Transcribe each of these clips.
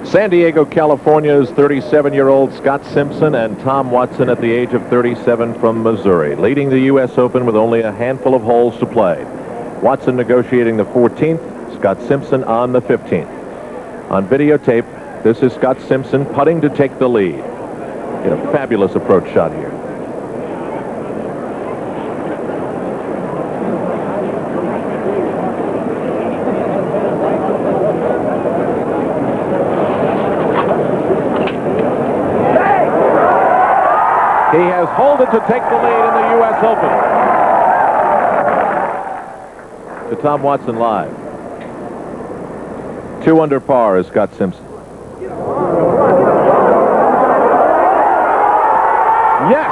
San Diego, California's 37-year-old Scott Simpson and Tom Watson at the age of 37 from Missouri, leading the U.S. Open with only a handful of holes to play. Watson negotiating the 14th, Scott Simpson on the 15th. On videotape, this is Scott Simpson putting to take the lead. In a fabulous approach shot here. He has holded to take the lead in the U.S. Open. To Tom Watson live. 2 under par is Scott Simpson. Yes!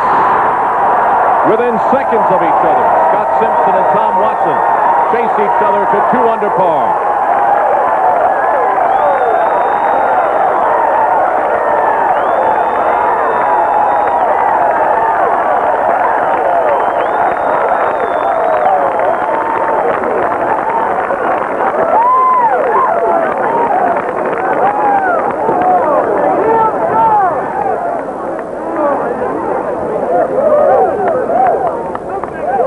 Within seconds of each other, Scott Simpson and Tom Watson chase each other to 2 under par.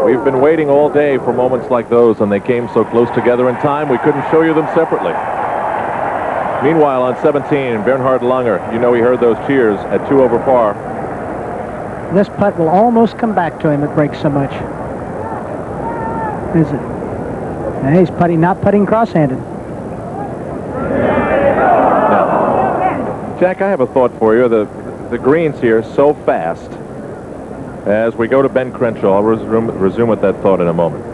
We've been waiting all day for moments like those, and they came so close together in time we couldn't show you them separately. Meanwhile, on 17, Bernhard Langer, you know he heard those cheers at 2 over par. This putt will almost come back to him. It breaks so much. Is it? Now he's putting, not putting cross-handed. Now, Jack, I have a thought for you. The greens here so fast. As we go to Ben Crenshaw, I'll resume with that thought in a moment.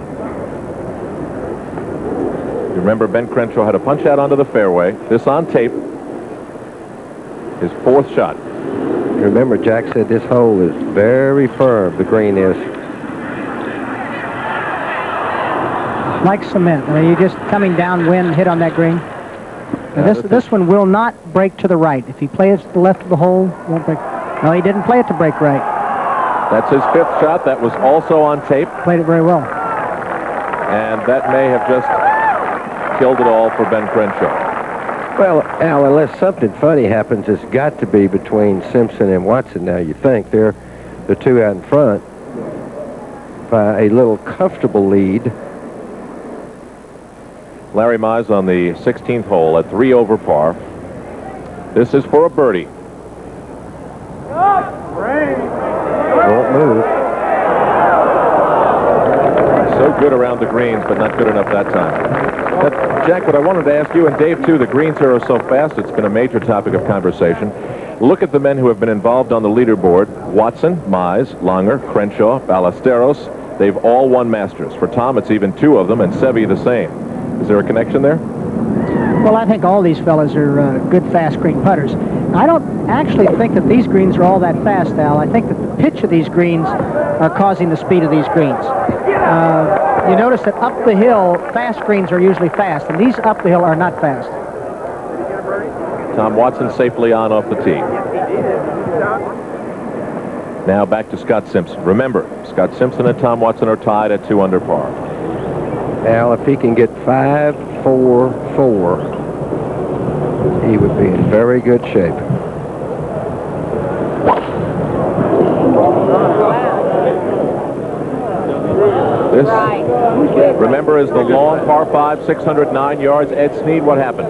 You remember Ben Crenshaw had a punch out onto the fairway. This on tape. His 4th shot. Remember, Jack said this hole is very firm, the green is. Like cement. I mean, you're just coming downwind, hit on that green. Now this one will not break to the right. If he plays to the left of the hole, it won't break. No, he didn't play it to break right. That's his 5th shot. That was also on tape. Played it very well. And that may have just killed it all for Ben Crenshaw. Well, Al, unless something funny happens, it's got to be between Simpson and Watson now, you think. They're the 2 out in front by a little comfortable lead. Larry Mize on the 16th hole at 3 over par. This is for a birdie. Won't move. So good around the greens, but not good enough that time. But Jack, what I wanted to ask you, and Dave too, the greens here are so fast, it's been a major topic of conversation. Look at the men who have been involved on the leaderboard. Watson, Mize, Langer, Crenshaw, Ballesteros. They've all won Masters. For Tom, it's even 2 of them, and Seve the same. Is there a connection there? Well, I think all these fellas are good fast green putters. I don't actually think that these greens are all that fast, Al. I think that the pitch of these greens are causing the speed of these greens. You notice that up the hill, fast greens are usually fast, and these up the hill are not fast. Tom Watson safely on off the tee. Now back to Scott Simpson. Remember, Scott Simpson and Tom Watson are tied at 2 under par. Al, if he can get 5-4-4, he would be in very good shape. This, remember, is the long par 5, 609 yards. Ed Snead, what happened?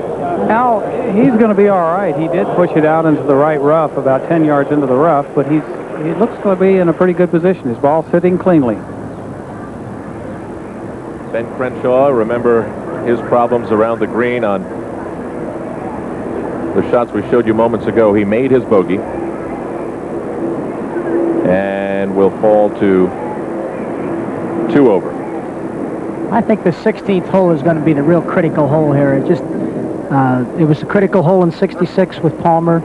Al, he's going to be all right. He did push it out into the right rough, about 10 yards into the rough, but he looks to be in a pretty good position. His ball's sitting cleanly. Ben Crenshaw, remember his problems around the green on the shots we showed you moments ago. He made his bogey and will fall to 2 over. I think the 16th hole is going to be the real critical hole here. It just, it was a critical hole in 66 with Palmer,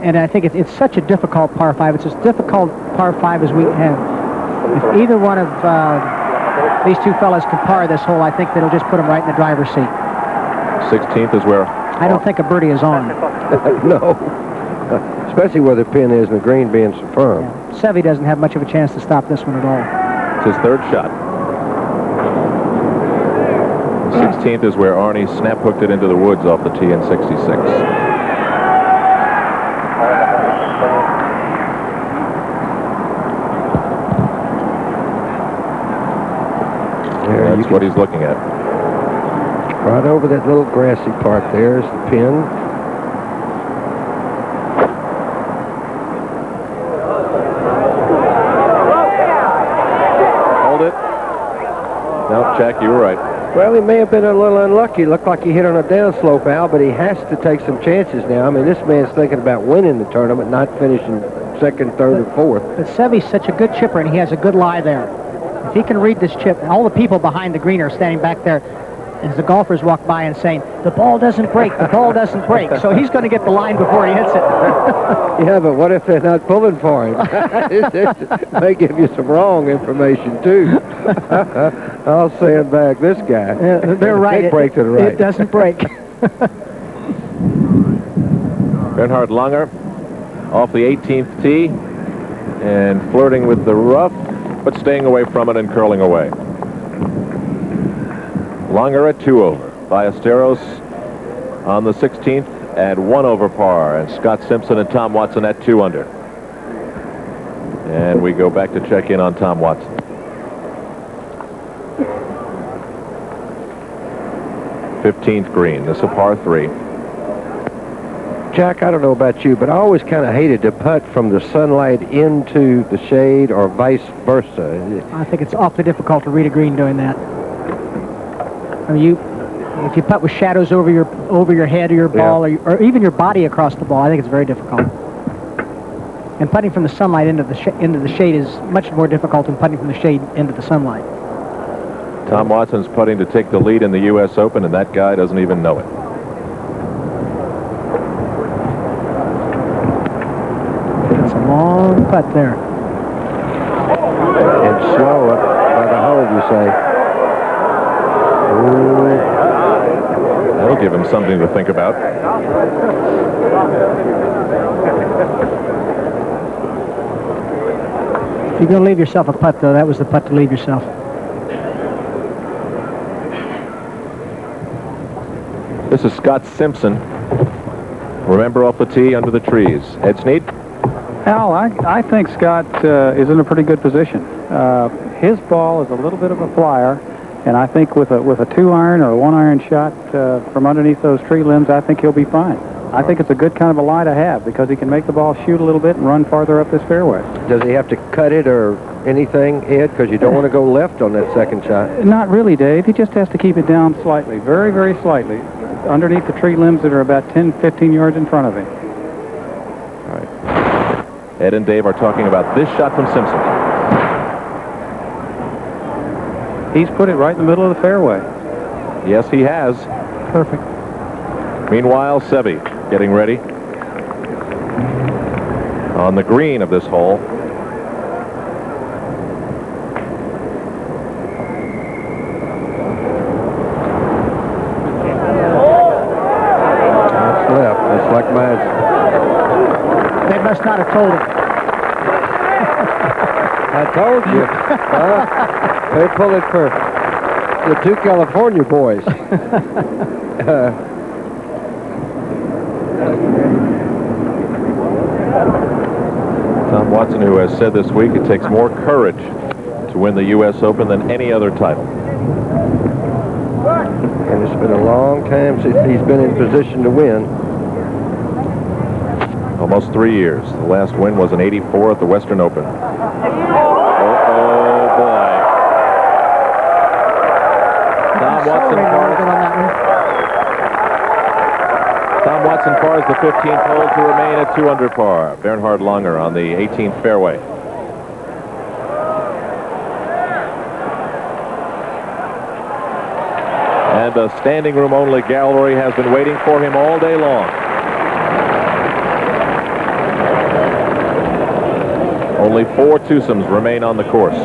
and I think it's such a difficult par 5. It's as difficult par 5 as we have. If either one of these 2 fellas can par this hole, I think that'll just put them right in the driver's seat. 16th is where? I don't think a birdie is on. No. Especially where the pin is and the green being so firm. Yeah. Seve doesn't have much of a chance to stop this one at all. It's his 3rd shot. 16th is where Arnie snap hooked it into the woods off the tee in '66. That's what he's looking at. Right over that little grassy part there is the pin. Hold it. No, Jack, you were right. Well, he may have been a little unlucky. Looked like he hit on a downslope, Al, but he has to take some chances now. I mean, this man's thinking about winning the tournament, not finishing second, third, or fourth. But Seve's such a good chipper, and he has a good lie there. If he can read this chip, and all the people behind the green are standing back there as the golfers walk by and saying, the ball doesn't break, the ball doesn't break. So he's going to get the line before he hits it. Yeah, but what if they're not pulling for him? They give you some wrong information, too. I'll sand back this guy. They're right. Big break to the right. It doesn't break. Bernhard Langer off the 18th tee and flirting with the rough, but staying away from it and curling away. Langer at 2 over. Ballesteros on the 16th at 1 over par, and Scott Simpson and Tom Watson at 2 under. And we go back to check in on Tom Watson. '15th green. This is a par 3. Jack, I don't know about you, but I always kind of hated to putt from the sunlight into the shade or vice versa. I think it's awfully difficult to read a green doing that. I mean, if you putt with shadows over your head or your ball, or even your body across the ball, I think it's very difficult. And putting from the sunlight into the shade is much more difficult than putting from the shade into the sunlight. Tom Watson's putting to take the lead in the U.S. Open, and that guy doesn't even know it. It's a long putt there. And slow up by the hole, you say. Ooh. That'll give him something to think about. If you're going to leave yourself a putt, though, that was the putt to leave yourself. This is Scott Simpson. Remember, off the tee under the trees. Ed Snead? Al, I think Scott is in a pretty good position. His ball is a little bit of a flyer, and I think with a 2-iron or a 1-iron shot from underneath those tree limbs, I think he'll be fine. I think it's a good kind of a lie to have because he can make the ball shoot a little bit and run farther up this fairway. Does he have to cut it or anything, Ed? Because you don't want to go left on that second shot. Not really, Dave. He just has to keep it down slightly, very, very slightly, underneath the tree limbs that are about 10, 15 yards in front of him. All right. Ed and Dave are talking about this shot from Simpson. He's put it right in the middle of the fairway. Yes, he has. Perfect. Meanwhile, Seve getting ready on the green of this hole. That's left. That's like magic. They must not have told him. I told you. They pull it for the 2 California boys. Tom Watson, who has said this week it takes more courage to win the U.S. Open than any other title. And it's been a long time since he's been in position to win. Almost 3 years. The last win was in '84 at the Western Open. Oh, boy. Tom Watson pars the 15th hole to remain at 2 under par. Bernhard Langer on the 18th fairway. And the standing room only gallery has been waiting for him all day long. Only 4 twosomes remain on the course.